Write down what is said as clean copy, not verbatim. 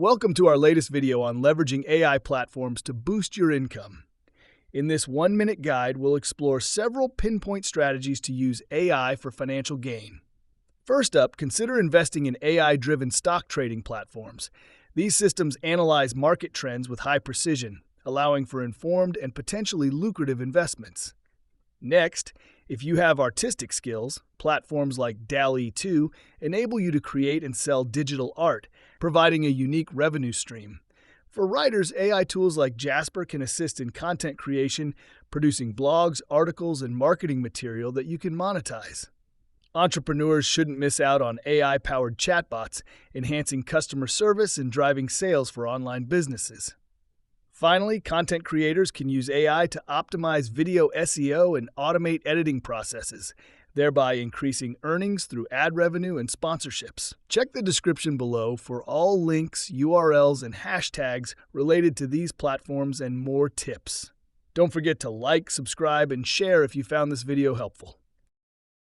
Welcome to our latest video on leveraging AI platforms to boost your income. In this 1-minute guide, we'll explore several pinpoint strategies to use AI for financial gain. First up, consider investing in AI-driven stock trading platforms. These systems analyze market trends with high precision, allowing for informed and potentially lucrative investments. Next, if you have artistic skills, platforms like DALL-E 2 enable you to create and sell digital art, providing a unique revenue stream. For writers, AI tools like Jasper can assist in content creation, producing blogs, articles, and marketing material that you can monetize. Entrepreneurs shouldn't miss out on AI-powered chatbots, enhancing customer service and driving sales for online businesses. Finally, content creators can use AI to optimize video SEO and automate editing processes, thereby increasing earnings through ad revenue and sponsorships. Check the description below for all links, URLs, and hashtags related to these platforms and more tips. Don't forget to like, subscribe, and share if you found this video helpful.